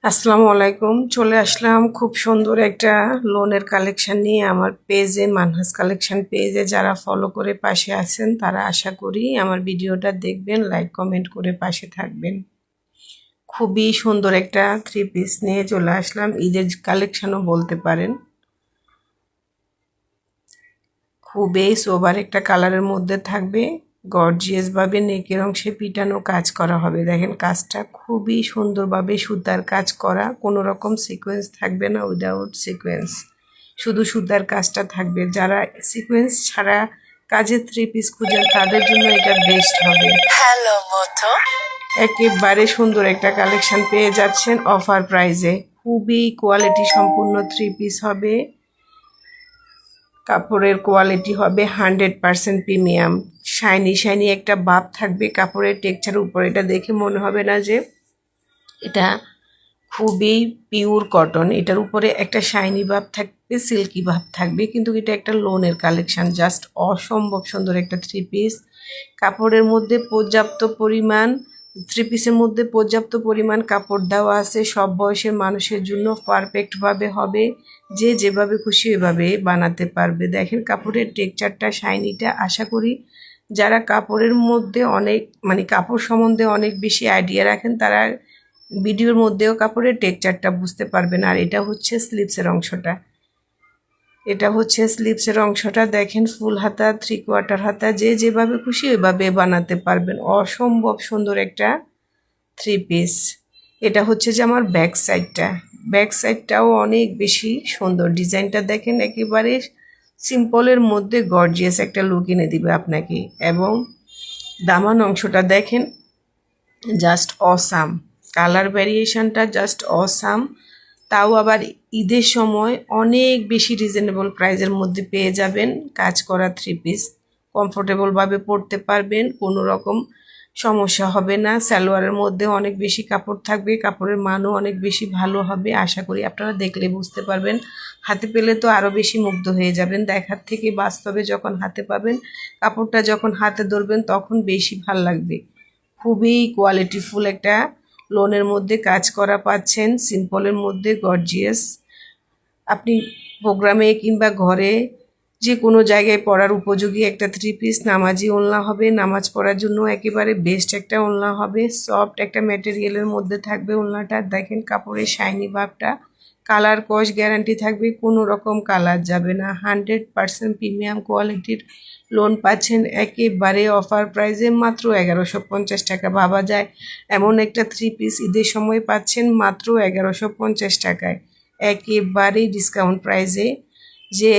আসসালামু আলাইকুম। চলে আসলাম খুব সুন্দর একটা লোনের কালেকশন নিয়ে আমার পেজে, মানহাজ কালেকশন পেজে। যারা ফলো করে পাশে আছেন তারা আশা করি আমার ভিডিওটা দেখবেন, লাইক কমেন্ট করে পাশে থাকবেন। খুবই সুন্দর একটা থ্রি পিস নিয়ে চলে আসলাম, ঈদের কালেকশনও বলতে পারেন। খুবই সোবার একটা কালারের মধ্যে থাকবে, গর্জিয়াস ভাবে নেকের অংশে পিটানো কাজ করা হবে। দেখেন কাজটা খুবই সুন্দরভাবে সুতার কাজ করা, কোনো রকম সিকোয়েন্স থাকবে না, উইদাউট সিকোয়েন্স, শুধু সুতার কাজটা থাকবে। যারা সিকোয়েন্স ছাড়া কাজের থ্রি পিস খুঁজেন তাদের জন্য এটা বেস্ট হবে। হ্যালো মতো, একেবারে সুন্দর একটা কালেকশন পেয়ে যাচ্ছেন অফার প্রাইজে। খুবই কোয়ালিটি সম্পূর্ণ থ্রি পিস হবে, কাপড়ের কোয়ালিটি হবে 100% প্রিমিয়াম। শাইনি শাইনি একটা ভাব থাকবে কাপড়ের টেক্সচারের উপর। এটা দেখে মনে হবে না যে এটা খুবই পিওর কটন, এটার উপরে একটা শাইনি ভাব থাকবে, সিল্কি ভাব থাকবে, কিন্তু এটা একটা লোনের কালেকশন। জাস্ট অসম্ভব সুন্দর একটা থ্রি পিস। কাপড়ের মধ্যে পর্যাপ্ত পরিমাণ, থ্রি পিসের মধ্যে পর্যাপ্ত পরিমাণ কাপড় দেওয়া আছে, সব বয়সের মানুষের জন্য পারফেক্টভাবে হবে, যে যেভাবে খুশি ওইভাবে বানাতে পারবে। দেখেন কাপড়ের টেক্সচারটা, শাইনিটা। আশা করি যারা কাপড়ের মধ্যে কাপড় সম্বন্ধে অনেক বেশি আইডিয়া রাখেন তারা ভিডিওর মধ্যেও কাপড়ের টেক্সচারটা বুঝতে পারবেন। আর এটা হচ্ছে স্লিভসের অংশটা, দেখেন ফুল হাতা, 3/4 হাতা, যে যেভাবে খুশি ওইভাবে বানাতে পারবেন। অসম্ভব সুন্দর একটা থ্রি পিস। এটা হচ্ছে যে আমার ব্যাক সাইডটাও অনেক বেশি সুন্দর। ডিজাইনটা দেখেন, একেবারে সিম্পলের মধ্যে গর্জিয়াস একটা লুক এনে দিবে আপনাকে। এবং দামান অংশটা দেখেন, জাস্ট অসাম। কালার ভ্যারিয়েশনটা জাস্ট অসাম। তাও আবার ঈদের সময় অনেক বেশি রিজনেবল প্রাইসের মধ্যে পেয়ে যাবেন। কাজ করা থ্রি পিস কমফোর্টেবলভাবে পরতে পারবেন, কোনো রকম সমস্যা হবে না। সালোয়ারের মধ্যে অনেক বেশি কাপড় থাকবে, কাপড়ের মানও অনেক বেশি ভালো হবে। আশা করি আপনারা দেখলে বুঝতে পারবেন, হাতে পেলে তো আরও বেশি মুগ্ধ হয়ে যাবেন দেখার থেকে। বাস্তবে যখন হাতে পাবেন, কাপড়টা যখন হাতে ধরবেন তখন বেশি ভাল লাগবে। খুবই কোয়ালিটিফুল একটা লোনের মধ্যে কাজ করা পাচ্ছেন, সিম্পলের মধ্যে গর্জিয়াস। আপনি প্রোগ্রামে কিংবা ঘরে যে কোনো জায়গায় পরার উপযোগী একটা থ্রি পিস। নামাজি ওড়না হবে, নামাজ পড়ার জন্য একেবারে বেস্ট একটা ওড়না হবে। সফট একটা ম্যাটেরিয়ালের মধ্যে থাকবে ওড়নাটা। দেখেন কাপড়ের শাইনি ভাবটা, কালার কস গ্যারান্টি থাকবে, কোনো রকম কালার যাবে না। 100% প্রিমিয়াম কোয়ালিটির লোন পাচ্ছেন একেবারে অফার প্রাইসে, মাত্র 1150 টাকা। ভাবা যায় এমন একটা থ্রি পিস ঈদের সময় পাচ্ছেন মাত্র 1150 টাকায়, একেবারেই ডিসকাউন্ট প্রাইসে। যে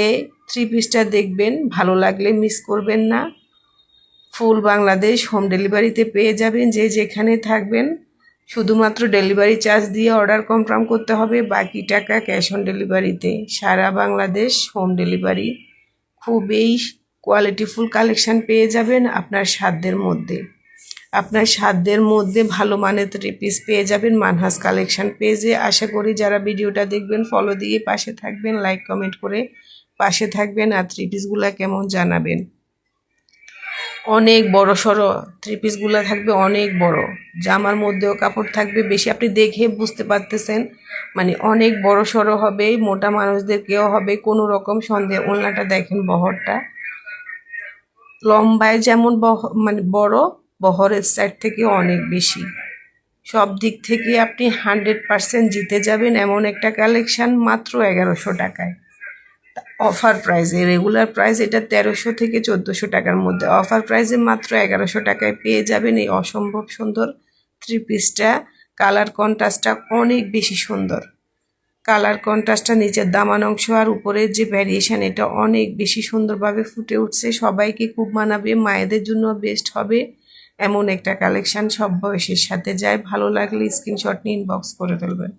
থ্রি পিসটা দেখবেন, ভালো লাগলে মিস করবেন না। ফুল বাংলাদেশ হোম ডেলিভারিতে পেয়ে যাবেন, যে যেখানে থাকবেন। শুধুমাত্র ডেলিভারি চার্জ দিয়ে অর্ডার কনফার্ম করতে হবে, বাকি টাকা ক্যাশ অন ডেলিভারিতে। সারা বাংলাদেশ হোম ডেলিভারি। খুবই কোয়ালিটিফুল কালেকশান পেয়ে যাবেন আপনার সাধ্যের মধ্যে ভালো মানের থ্রি পিস পেয়ে যাবেন মানহাজ কালেকশন পেজে। আশা করি যারা ভিডিওটা দেখবেন ফলো দিয়ে পাশে থাকবেন, লাইক কমেন্ট করে পাশে থাকবেন, আর থ্রি পিসগুলো কেমন জানাবেন। অনেক বড় সড়ো থ্রি পিসগুলো থাকবে, অনেক বড়। জামার মধ্যেও কাপড় থাকবে বেশি, আপনি দেখে বুঝতে পারতেছেন, অনেক বড় সড়ো হবে, মোটা মানুষদেরকেও হবে, কোনো রকম সন্দেহ। ওড়নাটা দেখেন, বহরটা লম্বায় যেমন বড়, বহরের সাইড থেকে অনেক বেশি। সব দিক থেকে আপনি 100% জিতে যাবেন এমন একটা কালেকশান, মাত্র 1100 টাকায়। অফার প্রাইসে, রেগুলার প্রাইস এটা 1300 থেকে 1400 টাকার মধ্যে, অফার প্রাইসে মাত্র 1100 টাকায় পেয়ে যাবেন এই অসম্ভব সুন্দর থ্রি পিসটা। কালার কন্ট্রাস্টটা অনেক বেশি সুন্দর। কালার কন্ট্রাস্টটা, নিচের দামান অংশ আর উপরের যে ভ্যারিয়েশন, এটা অনেক বেশি সুন্দরভাবে ফুটে উঠছে। সবাইকে খুব মানাবে, মায়েদের জন্য বেস্ট হবে এমন একটা কালেকশান, সব বয়সের সাথে যায়। ভালো লাগলে স্ক্রিনশট নিয়ে ইনবক্স করে ফেলবেন।